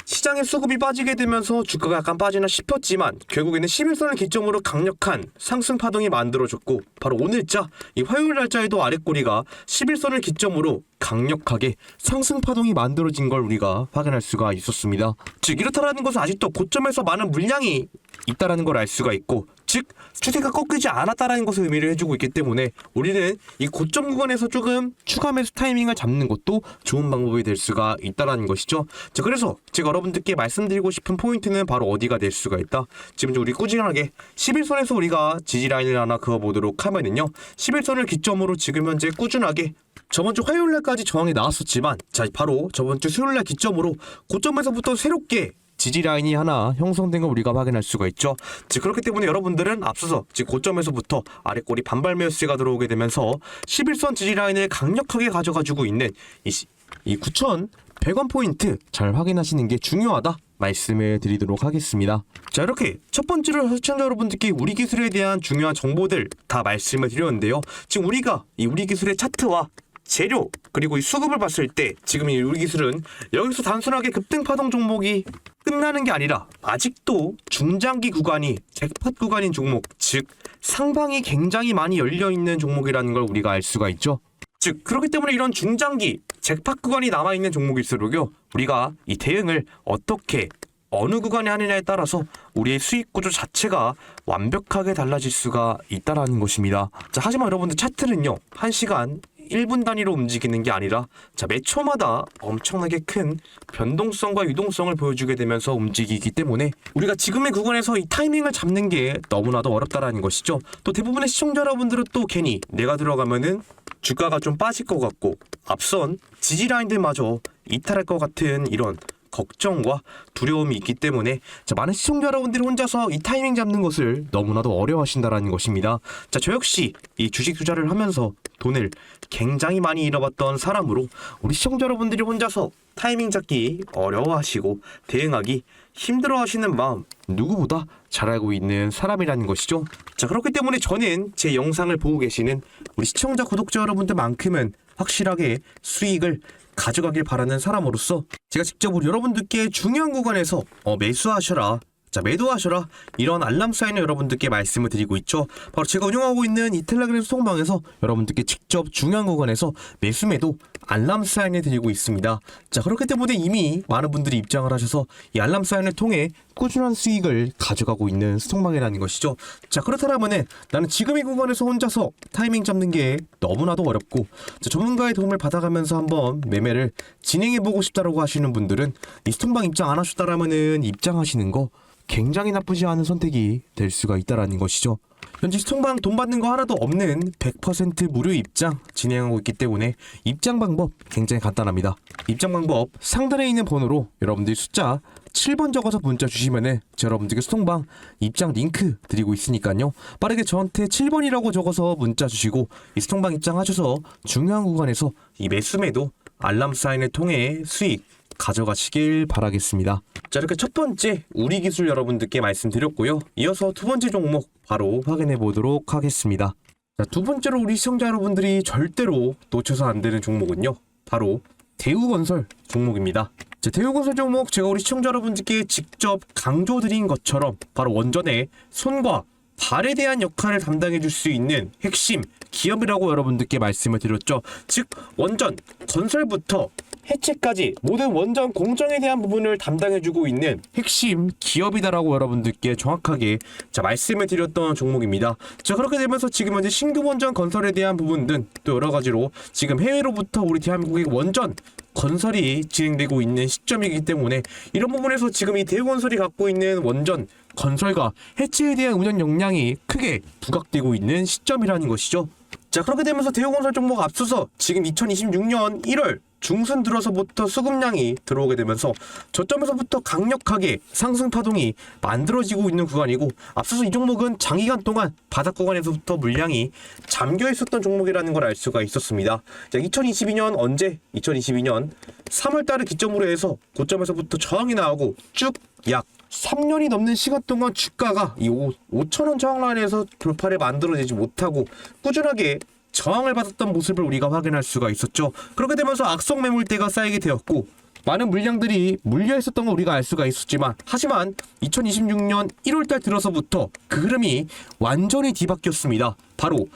시장의 수급이 빠지게 되면서 주가가 약간 빠지나 싶었지만 결국에는 11선을 기점으로 강력한 상승 파동이 만들어졌고, 바로 오늘자 이 화요일 날짜에도 아랫꼬리가 11선을 기점으로 강력하게 상승 파동이 만들어진 걸 우리가 확인할 수가 있었습니다. 즉 이렇다라는 것은 아직도 고점에서 많은 물량이 있다라는 걸 알 수가 있고, 즉 추세가 꺾이지 않았다라는 것을 의미를 해주고 있기 때문에 우리는 이 고점 구간에서 조금 추가 매수 타이밍을 잡는 것도 좋은 방법이 될 수가 있다라는 것이죠. 자, 그래서 제가 여러분들께 말씀드리고 싶은 포인트는 바로 어디가 될 수가 있다. 지금 우리 꾸준하게 11선에서 우리가 지지 라인을 하나 그어보도록 하면은요, 11선을 기점으로 지금 현재 꾸준하게 저번 주 화요일 날까지 저항이 나왔었지만, 자 바로 저번 주 수요일 날 기점으로 고점에서부터 새롭게 지지 라인이 하나 형성된 걸 우리가 확인할 수가 있죠. 즉 그렇기 때문에 여러분들은 앞서서 즉 고점에서부터 아랫꼬리 반발 매수세가 들어오게 되면서 11선 지지 라인을 강력하게 가져가지고 있는 이 9,100원 포인트 잘 확인하시는 게 중요하다 말씀을 드리도록 하겠습니다. 자, 이렇게 첫 번째로 시청자 여러분들께 우리 기술에 대한 중요한 정보들 다 말씀을 드렸는데요. 지금 우리가 이 우리 기술의 차트와 재료 그리고 이 수급을 봤을 때 지금 이 우리 기술은 여기서 단순하게 급등 파동 종목이 끝나는 게 아니라 아직도 중장기 구간이 잭팟 구간인 종목, 즉 상방이 굉장히 많이 열려 있는 종목이라는 걸 우리가 알 수가 있죠. 즉 그렇기 때문에 이런 중장기 잭팟 구간이 남아 있는 종목일수록요, 우리가 이 대응을 어떻게 어느 구간에 하느냐에 따라서 우리의 수익 구조 자체가 완벽하게 달라질 수가 있다라는 것입니다. 자, 하지만 여러분들 차트는요, 1시간 1분 단위로 움직이는 게 아니라 매 초마다 엄청나게 큰 변동성과 유동성을 보여주게 되면서 움직이기 때문에 우리가 지금의 구간에서 이 타이밍을 잡는 게 너무나도 어렵다라는 것이죠. 또 대부분의 시청자 여러분들은 또 괜히 내가 들어가면은 주가가 좀 빠질 것 같고 앞선 지지 라인들마저 이탈할 것 같은 이런 걱정과 두려움이 있기 때문에 많은 시청자 여러분들이 혼자서 이 타이밍 잡는 것을 너무나도 어려워하신다라는 것입니다. 자, 저 역시 이 주식 투자를 하면서 돈을 굉장히 많이 잃어봤던 사람으로 우리 시청자 여러분들이 혼자서 타이밍 잡기 어려워하시고 대응하기 힘들어하시는 마음 누구보다 잘 알고 있는 사람이라는 것이죠. 자, 그렇기 때문에 저는 제 영상을 보고 계시는 우리 시청자 구독자 여러분들만큼은 확실하게 수익을 가져가길 바라는 사람으로서 제가 직접 우리 여러분들께 중요한 구간에서 매수하셔라, 자 매도하셔라, 이런 알람 사인을 여러분들께 말씀을 드리고 있죠. 바로 제가 운영하고 있는 이 텔레그램 소통방에서 여러분들께 직접 중요한 구간에서 매수 매도 알람 사인을 드리고 있습니다. 자, 그렇기 때문에 이미 많은 분들이 입장을 하셔서 이 알람 사인을 통해 꾸준한 수익을 가져가고 있는 소통방이라는 것이죠. 자, 그렇다면은 나는 지금 이 구간에서 혼자서 타이밍 잡는 게 너무나도 어렵고, 자, 전문가의 도움을 받아가면서 한번 매매를 진행해보고 싶다라고 하시는 분들은 이 소통방 입장 안 하셨다라면은 입장하시는 거 굉장히 나쁘지 않은 선택이 될 수가 있다라는 것이죠. 현재 소통방 돈 받는 거 하나도 없는 100% 무료 입장 진행하고 있기 때문에 입장 방법 굉장히 간단합니다. 입장 방법 상단에 있는 번호로 여러분들이 숫자 7번 적어서 문자 주시면은 여러분들께 소통방 입장 링크 드리고 있으니까요, 빠르게 저한테 7번이라고 적어서 문자 주시고 이 소통방 입장하셔서 중요한 구간에서 이 매수매도 알람 사인을 통해 수익 가져가시길 바라겠습니다. 자, 이렇게 첫 번째 우리 기술 여러분들께 말씀드렸고요. 이어서 두 번째 종목 바로 확인해 보도록 하겠습니다. 자, 두 번째로 우리 시청자 여러분들이 절대로 놓쳐서 안 되는 종목은요, 바로 대우건설 종목입니다. 자, 대우건설 종목 제가 우리 시청자 여러분들께 직접 강조드린 것처럼 바로 원전의 손과 발에 대한 역할을 담당해 줄 수 있는 핵심 기업이라고 여러분들께 말씀을 드렸죠. 즉 원전 건설부터 해체까지 모든 원전 공정에 대한 부분을 담당해주고 있는 핵심 기업이다라고 여러분들께 정확하게 말씀을 드렸던 종목입니다. 자, 그렇게 되면서 지금 현재 신규 원전 건설에 대한 부분 등 또 여러 가지로 지금 해외로부터 우리 대한민국의 원전 건설이 진행되고 있는 시점이기 때문에 이런 부분에서 지금 이 대우건설이 갖고 있는 원전 건설과 해체에 대한 운영 역량이 크게 부각되고 있는 시점이라는 것이죠. 자, 그렇게 되면서 대우건설 종목 앞서서 지금 2026년 1월 중순 들어서부터 수급량이 들어오게 되면서 저점에서부터 강력하게 상승 파동이 만들어지고 있는 구간이고, 앞서서 이 종목은 장기간 동안 바닥 구간에서부터 물량이 잠겨 있었던 종목이라는 걸 알 수가 있었습니다. 자, 2022년 언제? 2022년 3월 달을 기점으로 해서 고점에서부터 저항이 나오고 쭉 약 3년이 넘는 시간 동안 주가가 이 5,000원 저항 라인에서 돌파를 만들어내지 못하고 꾸준하게 저항을 받았던 모습을 우리가 확인할 수가 있었죠. 그렇게 되면서 악성 매물대가 쌓이게 되었고, 많은 물량들이 물려 있었던 걸 우리가 알 수가 있었지만, 하지만 2026년 1월달 들어서부터 그 흐름이 완전히 뒤바뀌었습니다. 바로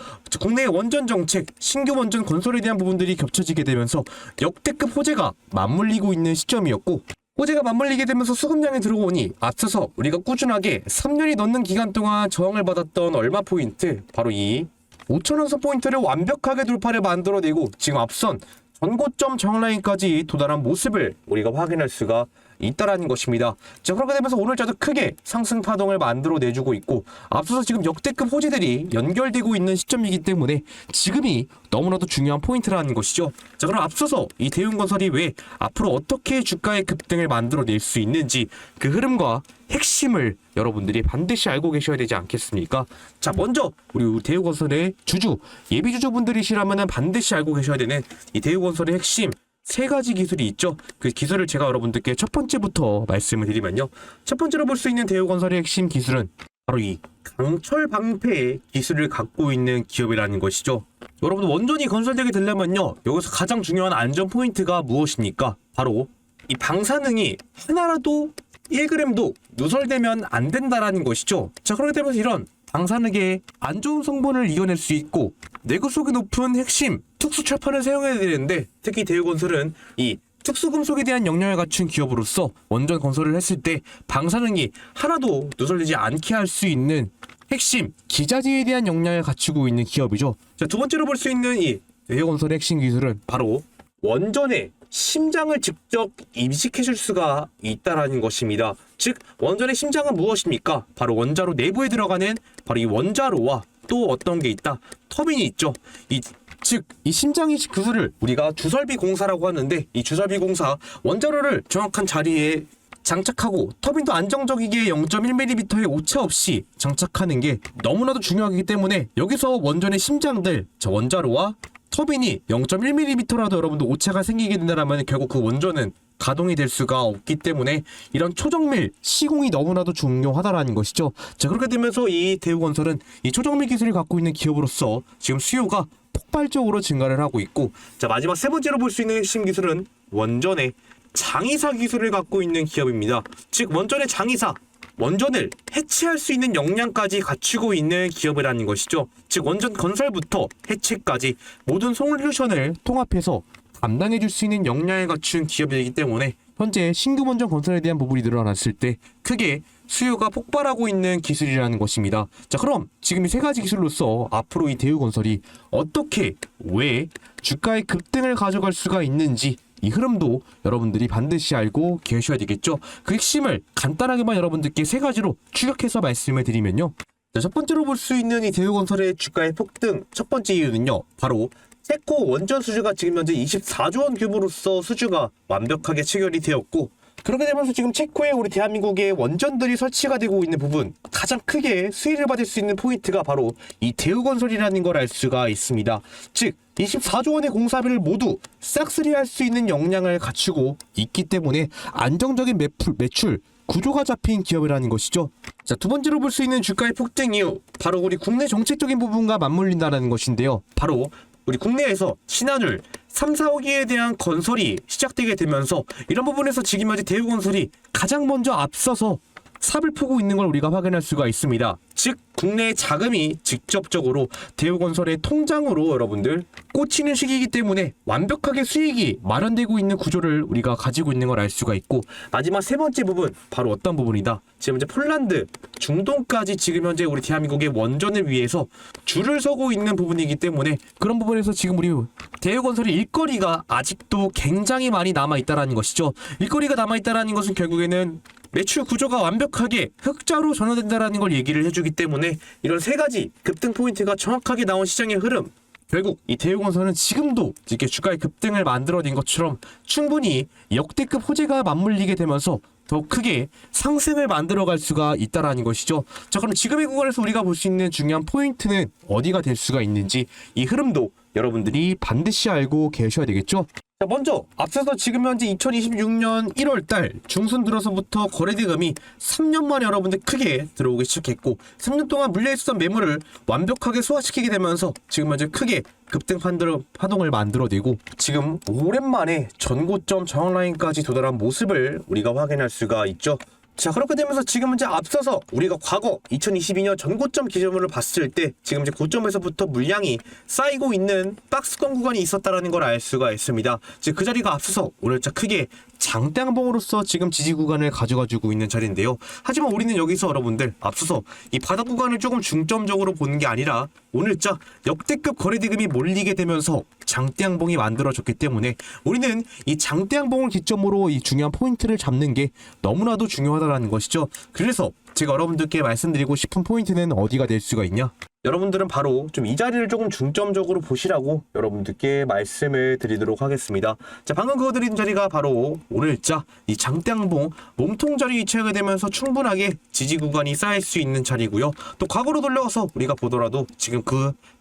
국내의 원전 정책, 신규 원전 건설에 대한 부분들이 겹쳐지게 되면서 역대급 호재가 맞물리고 있는 시점이었고, 호재가 맞물리게 되면서 수급량이 들어오니 앞서서 우리가 꾸준하게 3년이 넘는 기간 동안 저항을 받았던 얼마 포인트, 바로 이 5,000원 선 포인트를 완벽하게 돌파를 만들어내고 지금 앞선 전고점 저항라인까지 도달한 모습을 우리가 확인할 수가 있다라는 것입니다. 자, 그렇게 되면서 오늘자도 크게 상승 파동을 만들어내주고 있고, 앞서서 지금 역대급 호재들이 연결되고 있는 시점이기 때문에 지금이 너무나도 중요한 포인트라는 것이죠. 자, 그럼 앞서서 이 대웅건설이 왜 앞으로 어떻게 주가의 급등을 만들어낼 수 있는지 그 흐름과 핵심을 여러분들이 반드시 알고 계셔야 되지 않겠습니까? 자, 먼저 우리 대우건설의 주주, 예비주주분들이시라면 반드시 알고 계셔야 되는 이 대우건설의 핵심 3가지 기술이 있죠. 그 기술을 제가 여러분들께 첫 번째부터 말씀을 드리면요, 첫 번째로 볼 수 있는 대우건설의 핵심 기술은 바로 이 강철 방패의 기술을 갖고 있는 기업이라는 것이죠. 여러분, 원전이 건설되게 되려면요, 여기서 가장 중요한 안전 포인트가 무엇입니까? 바로 이 방사능이 하나라도 1g도 누설되면 안 된다라는 것이죠. 자, 그렇게 되면서 이런 방사능의 안 좋은 성분을 이겨낼 수 있고 내구속이 높은 핵심 특수 철판을 사용해야 되는데, 특히 대우건설은 이 특수금속에 대한 역량을 갖춘 기업으로서 원전 건설을 했을 때 방사능이 하나도 누설되지 않게 할 수 있는 핵심 기자재에 대한 역량을 갖추고 있는 기업이죠. 자, 두 번째로 볼 수 있는 이 대우건설의 핵심 기술은 바로 원전의 심장을 직접 임식해줄 수가 있다라는 것입니다. 즉, 원전의 심장은 무엇입니까? 바로 원자로 내부에 들어가는 바로 이 원자로와 또 어떤 게 있다? 터빈이 있죠. 이 심장이 기술을 우리가 주설비 공사라고 하는데, 이 주설비 공사 원자로를 정확한 자리에 장착하고 터빈도 안정적이게 0.1mm의 오차 없이 장착하는 게 너무나도 중요하기 때문에, 여기서 원전의 심장들, 원자로와 터빈이 0.1mm라도 여러분들 오차가 생기게 된다면 결국 그 원전은 가동이 될 수가 없기 때문에 이런 초정밀 시공이 너무나도 중요하다라는 것이죠. 자, 그렇게 되면서 이 대우건설은 이 초정밀 기술을 갖고 있는 기업으로서 지금 수요가 폭발적으로 증가를 하고 있고, 자, 마지막 세 번째로 볼 수 있는 핵심 기술은 원전의 장의사 기술을 갖고 있는 기업입니다. 즉, 원전의 장의사, 원전을 해체할 수 있는 역량까지 갖추고 있는 기업이라는 것이죠. 즉, 원전 건설부터 해체까지 모든 솔루션을 통합해서 담당해줄 수 있는 역량을 갖춘 기업이기 때문에 현재 신규 원전 건설에 대한 부분이 늘어났을 때 크게 수요가 폭발하고 있는 기술이라는 것입니다. 자, 그럼 지금 이 3가지 기술로서 앞으로 이 대우건설이 어떻게, 왜 주가의 급등을 가져갈 수가 있는지 이 흐름도 여러분들이 반드시 알고 계셔야 되겠죠. 그 핵심을 간단하게만 여러분들께 3가지로 추격해서 말씀을 드리면요, 자, 첫 번째로 볼 수 있는 이 대우건설의 주가의 폭등 첫 번째 이유는요, 바로 체코 원전 수주가 지금 현재 24조 원 규모로서 수주가 완벽하게 체결이 되었고, 그렇게 되면서 지금 체코에 우리 대한민국의 원전들이 설치가 되고 있는 부분, 가장 크게 수혜를 받을 수 있는 포인트가 바로 이 대우건설이라는 걸 알 수가 있습니다. 즉, 24조 원의 공사비를 모두 싹쓸이할 수 있는 역량을 갖추고 있기 때문에 안정적인 매출 구조가 잡힌 기업이라는 것이죠. 자, 두 번째로 볼 수 있는 주가의 폭등 이유, 바로 우리 국내 정책적인 부분과 맞물린다는 것인데요. 바로 우리 국내에서 신한울 3, 4호기에 대한 건설이 시작되게 되면서 이런 부분에서 지금 현재 대우건설이 가장 먼저 앞서서 삽을 푸고 있는 걸 우리가 확인할 수가 있습니다. 즉, 국내 자금이 직접적으로 대우건설의 통장으로 여러분들 꽂히는 시기이기 때문에 완벽하게 수익이 마련되고 있는 구조를 우리가 가지고 있는 걸 알 수가 있고, 마지막 세 번째 부분, 바로 어떤 부분이다? 지금 현재 폴란드, 중동까지 지금 현재 우리 대한민국의 원전을 위해서 줄을 서고 있는 부분이기 때문에 그런 부분에서 지금 우리 대우건설의 일거리가 아직도 굉장히 많이 남아있다라는 것이죠. 일거리가 남아있다라는 것은 결국에는 매출 구조가 완벽하게 흑자로 전환된다라는 걸 얘기를 해주기 때문에 이런 3가지 급등 포인트가 정확하게 나온 시장의 흐름, 결국 이 대우건설은 지금도 이렇게 주가의 급등을 만들어낸 것처럼 충분히 역대급 호재가 맞물리게 되면서 더 크게 상승을 만들어갈 수가 있다라는 것이죠. 자, 그럼 지금의 구간에서 우리가 볼 수 있는 중요한 포인트는 어디가 될 수가 있는지 이 흐름도 여러분들이 반드시 알고 계셔야 되겠죠. 자, 먼저 앞서서 지금 현재 2026년 1월달 중순 들어서부터 거래대금이 3년 만에 여러분들 크게 들어오기 시작했고 3년 동안 물려있었던 매물을 완벽하게 소화시키게 되면서 지금 현재 크게 급등 파동을 만들어내고 지금 오랜만에 전고점 저항라인까지 도달한 모습을 우리가 확인할 수가 있죠. 자, 그렇게 되면서 지금 이제 앞서서 우리가 과거 2022년 전고점 기준으로 봤을 때 지금 이제 고점에서부터 물량이 쌓이고 있는 박스권 구간이 있었다라는 걸 알 수가 있습니다. 즉 그 자리가 앞서서 오늘자 크게 장대항봉으로서 지금 지지 구간을 가져가지고 있는 자리인데요. 하지만 우리는 여기서 여러분들 앞서서 이 바닥 구간을 조금 중점적으로 보는 게 아니라 오늘자 역대급 거래대금이 몰리게 되면서 장대항봉이 만들어졌기 때문에 우리는 이 장대항봉을 기점으로 이 중요한 포인트를 잡는 게 너무나도 중요하다는 것이죠. 그래서 제가 여러분들께 말씀드리고 싶은 포인트는 어디가 될 수가 있냐? 여러분들은 바로 좀 이 자리를 조금 중점적으로 보시라고 여러분들께 말씀을 드리도록 하겠습니다. 자, 방금 그어드린 자리가 바로 오늘자 이 장대항봉 몸통 자리 위치하게 되면서 충분하게 지지 구간이 쌓일 수 있는 자리고요. 또 과거로 돌려가서 우리가 보더라도 지금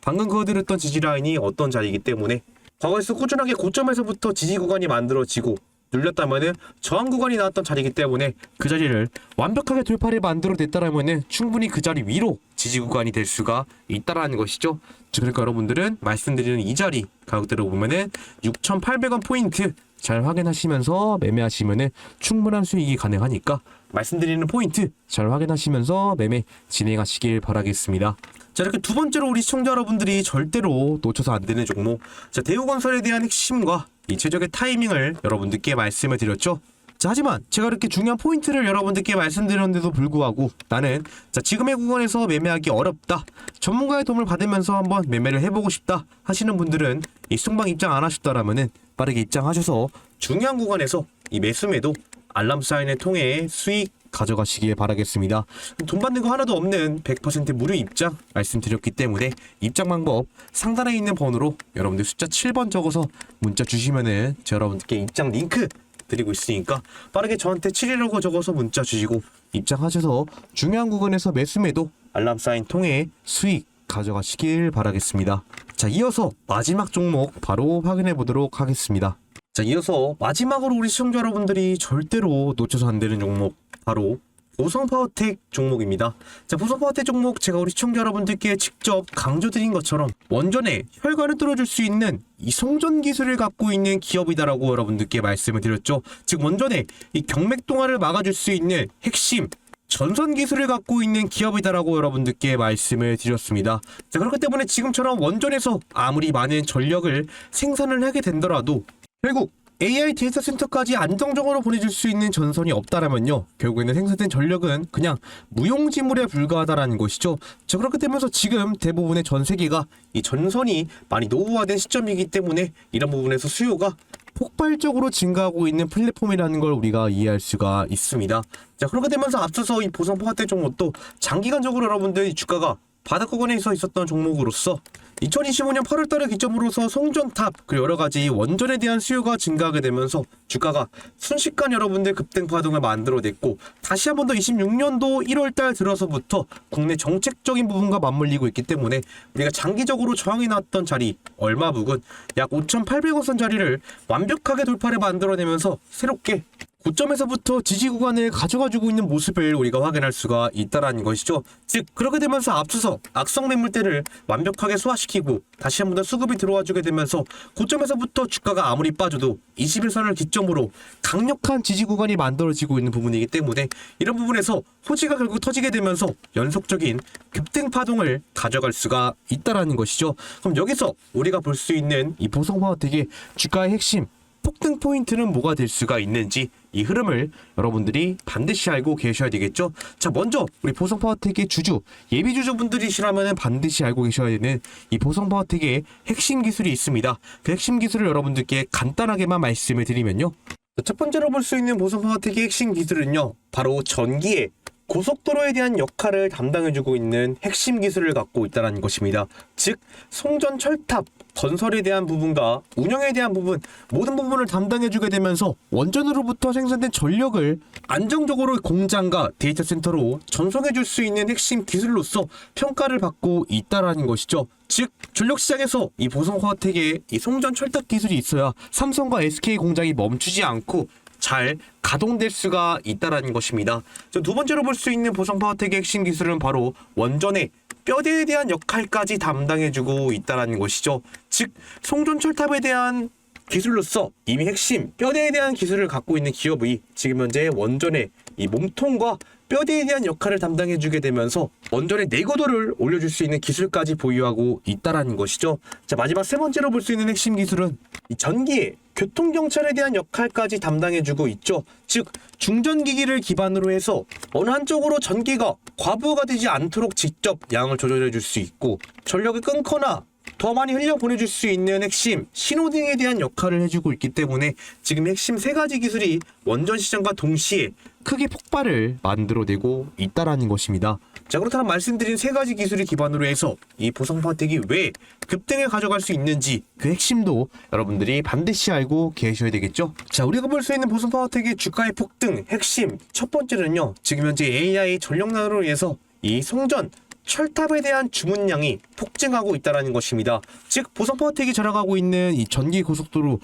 방금 그어드렸던 지지 라인이 어떤 자리이기 때문에 과거에서 꾸준하게 고점에서부터 지지 구간이 만들어지고 눌렸다면은 저항 구간이 나왔던 자리이기 때문에 그 자리를 완벽하게 돌파를 만들어냈다라면은 충분히 그 자리 위로 지지 구간이 될 수가 있다라는 것이죠. 그러니까 여러분들은 말씀드리는 이 자리 가격대로 보면은 6,800원 포인트 잘 확인하시면서 매매하시면은 충분한 수익이 가능하니까 말씀드리는 포인트 잘 확인하시면서 매매 진행하시길 바라겠습니다. 자, 이렇게 두 번째로 우리 시청자 여러분들이 절대로 놓쳐서 안 되는 종목, 자, 대우건설에 대한 핵심과 이 최적의 타이밍을 여러분들께 말씀을 드렸죠. 자, 하지만 제가 이렇게 중요한 포인트를 여러분들께 말씀드렸는데도 불구하고 나는 지금의 구간에서 매매하기 어렵다, 전문가의 도움을 받으면서 한번 매매를 해보고 싶다 하시는 분들은 이 순방 입장 안 하셨다라면은 빠르게 입장하셔서 중요한 구간에서 이 매수매도 알람 사인을 통해 수익 가져가시길 바라겠습니다. 돈 받는 거 하나도 없는 100% 무료 입장 말씀드렸기 때문에 입장 방법 상단에 있는 번호로 여러분들 숫자 7번 적어서 문자 주시면은 제가 여러분들께 입장 링크 드리고 있으니까 빠르게 저한테 7이라고 적어서 문자 주시고 입장하셔서 중요한 구간에서 매수매도 알람 사인 통해 수익 가져가시길 바라겠습니다. 자, 이어서 마지막 종목 바로 확인해 보도록 하겠습니다. 자, 이어서 마지막으로 우리 시청자 여러분들이 절대로 놓쳐서 안 되는 종목 바로 보성파워텍 종목입니다. 자, 보성파워텍 종목 제가 우리 시청자 여러분들께 직접 강조드린 것처럼 원전에 혈관을 뚫어줄 수 있는 이 송전 기술을 갖고 있는 기업이다라고 여러분들께 말씀을 드렸죠. 즉 원전에 이 경맥동화를 막아줄 수 있는 핵심 전선 기술을 갖고 있는 기업이다라고 여러분들께 말씀을 드렸습니다. 자, 그렇기 때문에 지금처럼 원전에서 아무리 많은 전력을 생산을 하게 된더라도 결국 AI 데이터 센터까지 안정적으로 보내줄 수 있는 전선이 없다라면요, 결국에는 생산된 전력은 그냥 무용지물에 불과하다라는 것이죠. 자, 그렇게 되면서 지금 대부분의 전 세계가 이 전선이 많이 노후화된 시점이기 때문에 이런 부분에서 수요가 폭발적으로 증가하고 있는 플랫폼이라는 걸 우리가 이해할 수가 있습니다. 자, 그렇게 되면서 앞서서 이 보성파워텍 종목도 장기간적으로 여러분들 이 주가가 바닥 구간에 있었던 종목으로서 2025년 8월달을 기점으로서 송전탑 그리고 여러가지 원전에 대한 수요가 증가하게 되면서 주가가 순식간 여러분들 급등 파동을 만들어냈고 다시 한 번 더 26년도 1월달 들어서부터 국내 정책적인 부분과 맞물리고 있기 때문에 우리가 장기적으로 저항이 나왔던 자리 얼마 부근 약 5,800원 선 자리를 완벽하게 돌파를 만들어내면서 새롭게 고점에서부터 지지 구간을 가져가지고 있는 모습을 우리가 확인할 수가 있다라는 것이죠. 즉 그렇게 되면서 앞서서 악성 매물대를 완벽하게 소화시키고 다시 한 번 더 수급이 들어와주게 되면서 고점에서부터 주가가 아무리 빠져도 21선을 기점으로 강력한 지지 구간이 만들어지고 있는 부분이기 때문에 이런 부분에서 호지가 결국 터지게 되면서 연속적인 급등 파동을 가져갈 수가 있다라는 것이죠. 그럼 여기서 우리가 볼 수 있는 이 보성파워텍의 주가의 핵심 폭등 포인트는 뭐가 될 수가 있는지 이 흐름을 여러분들이 반드시 알고 계셔야 되겠죠. 자, 먼저 우리 보성파워텍의 주주 예비주주분들이시라면 반드시 알고 계셔야 되는 이 보성파워텍의 핵심 기술이 있습니다. 그 핵심 기술을 여러분들께 간단하게만 말씀을 드리면요, 첫 번째로 볼 수 있는 보성파워텍의 핵심 기술은요, 바로 전기의 고속도로에 대한 역할을 담당해주고 있는 핵심 기술을 갖고 있다는 것입니다. 즉 송전 철탑 건설에 대한 부분과 운영에 대한 부분 모든 부분을 담당해주게 되면서 원전으로부터 생산된 전력을 안정적으로 공장과 데이터 센터로 전송해줄 수 있는 핵심 기술로서 평가를 받고 있다라는 것이죠. 즉 전력 시장에서 이 보성화택의 이 송전 철탑 기술이 있어야 삼성과 SK 공장이 멈추지 않고 잘 가동될 수가 있다라는 것입니다. 두 번째로 볼 수 있는 보성파워텍의 핵심 기술은 바로 원전의 뼈대에 대한 역할까지 담당해주고 있다라는 것이죠. 즉 송전 철탑에 대한 기술로서 이미 핵심 뼈대에 대한 기술을 갖고 있는 기업이 지금 현재 원전의 이 몸통과 뼈대에 대한 역할을 담당해주게 되면서 원전의 내구도를 올려줄 수 있는 기술까지 보유하고 있다라는 것이죠. 자, 마지막 세 번째로 볼 수 있는 핵심 기술은 이 전기의 교통경찰에 대한 역할까지 담당해주고 있죠. 즉 중전기기를 기반으로 해서 어느 한쪽으로 전기가 과부하가 되지 않도록 직접 양을 조절해줄 수 있고 전력을 끊거나 더 많이 흘려보내줄 수 있는 핵심 신호등에 대한 역할을 해주고 있기 때문에 지금 핵심 세 가지 기술이 원전 시장과 동시에 크게 폭발을 만들어내고 있다라는 것입니다. 자, 그렇다면 말씀드린 세 가지 기술을 기반으로 해서 이 보성파워텍이 왜 급등에 가져갈 수 있는지 그 핵심도 여러분들이 반드시 알고 계셔야 되겠죠. 자, 우리가 볼 수 있는 보성파워텍의 주가의 폭등 핵심 첫 번째는요, 지금 현재 AI 전력난으로 인해서 이 송전 철탑에 대한 주문량이 폭증하고 있다는 것입니다. 즉 보성파워텍이 자랑하고 있는 이 전기 고속도로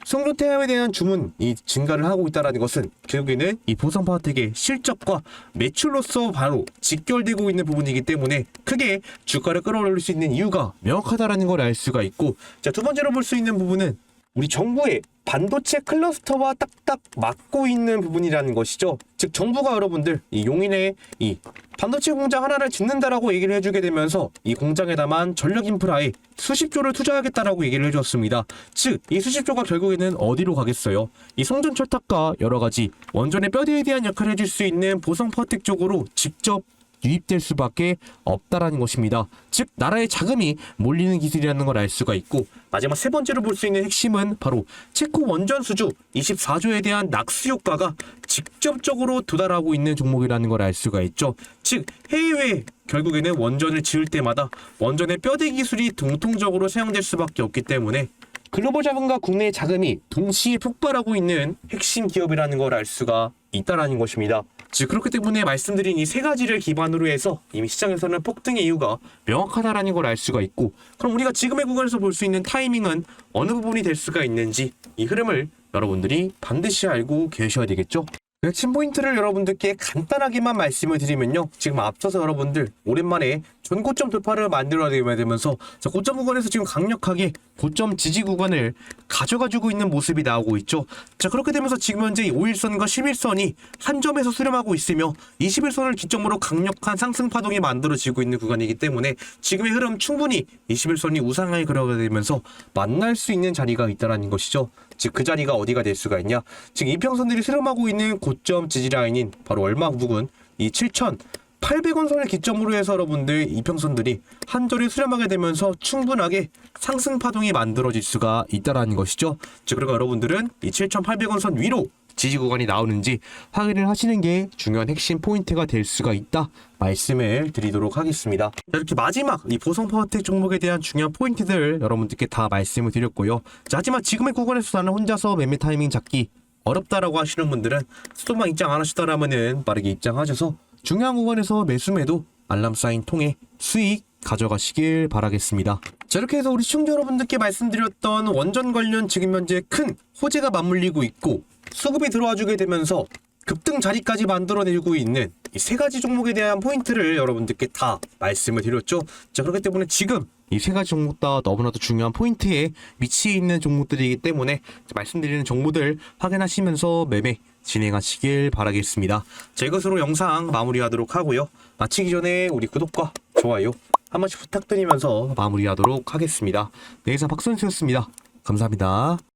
송전탑에 대한 주문이 증가를 하고 있다는 것은 결국에는 이 보성파워텍의 실적과 매출로서 바로 직결되고 있는 부분이기 때문에 크게 주가를 끌어올릴 수 있는 이유가 명확하다는 걸 알 수가 있고, 자, 두 번째로 볼 수 있는 부분은 우리 정부의 반도체 클러스터와 딱딱 맞고 있는 부분이라는 것이죠. 즉 정부가 여러분들 이 용인에 이 반도체 공장 하나를 짓는다라고 얘기를 해주게 되면서 이 공장에다만 전력 인프라에 수십조를 투자하겠다라고 얘기를 해주었습니다. 즉 이 수십조가 결국에는 어디로 가겠어요? 이 송전 철탑과 여러가지 원전의 뼈대에 대한 역할을 해줄 수 있는 보성파워텍 쪽으로 직접 유입될 수밖에 없다라는 것입니다. 즉 나라의 자금이 몰리는 기술이라는 걸 알 수가 있고, 마지막 세 번째로 볼 수 있는 핵심은 바로 체코 원전 수주 24조에 대한 낙수 효과가 직접적으로 도달하고 있는 종목이라는 걸 알 수가 있죠. 즉 해외에 결국에는 원전을 지을 때마다 원전의 뼈대 기술이 공통적으로 사용될 수밖에 없기 때문에 글로벌 자금과 국내의 자금이 동시에 폭발하고 있는 핵심 기업이라는 걸 알 수가 있다라는 것입니다. 즉 그렇기 때문에 말씀드린 이 세 가지를 기반으로 해서 이미 시장에서는 폭등의 이유가 명확하다라는 걸 알 수가 있고, 그럼 우리가 지금의 구간에서 볼 수 있는 타이밍은 어느 부분이 될 수가 있는지 이 흐름을 여러분들이 반드시 알고 계셔야 되겠죠. 핵심 포인트를 여러분들께 간단하게만 말씀을 드리면요, 지금 앞서서 여러분들 오랜만에 전고점 돌파를 만들어내야 되면서 자, 고점 구간에서 지금 강력하게 고점 지지 구간을 가져가지고 있는 모습이 나오고 있죠. 자, 그렇게 되면서 지금 현재 5일선과 11선이 한 점에서 수렴하고 있으며 21선을 기점으로 강력한 상승 파동이 만들어지고 있는 구간이기 때문에 지금의 흐름 충분히 21선이 우상향에 걸어가게 되면서 만날 수 있는 자리가 있다는 것이죠. 즉 그 자리가 어디가 될 수가 있냐, 지금 이평선들이 수렴하고 있는 고점 지지 라인인 바로 얼마 부근 이 7,800원 선을 기점으로 해서 여러분들 이평선들이 한 절에 수렴하게 되면서 충분하게 상승 파동이 만들어질 수가 있다라는 것이죠. 즉 그러니까 여러분들은 이 7,800원 선 위로 지지 구간이 나오는지 확인을 하시는 게 중요한 핵심 포인트가 될 수가 있다 말씀을 드리도록 하겠습니다. 자, 이렇게 마지막 이 보성파워텍 종목에 대한 중요한 포인트들 여러분들께 다 말씀을 드렸고요. 자, 하지만 지금의 구간에서 나는 혼자서 매매 타이밍 잡기 어렵다라고 하시는 분들은 스톱만 입장 안 하시더라면은 빠르게 입장하셔서 중요한 구간에서 매수매도 알람 사인 통해 수익 가져가시길 바라겠습니다. 자, 이렇게 해서 우리 시청자 여러분들께 말씀드렸던 원전 관련 지금 현재 큰 호재가 맞물리고 있고 수급이 들어와 주게 되면서 급등 자리까지 만들어내고 있는 이 세 가지 종목에 대한 포인트를 여러분들께 다 말씀을 드렸죠. 자, 그렇기 때문에 지금 이 세 가지 종목 다 너무나도 중요한 포인트에 위치해 있는 종목들이기 때문에 말씀드리는 정보들 확인하시면서 매매 진행하시길 바라겠습니다. 자, 이것으로 영상 마무리하도록 하고요. 마치기 전에 우리 구독과 좋아요 한 번씩 부탁드리면서 마무리하도록 하겠습니다. 네, 이상 박선수였습니다. 감사합니다.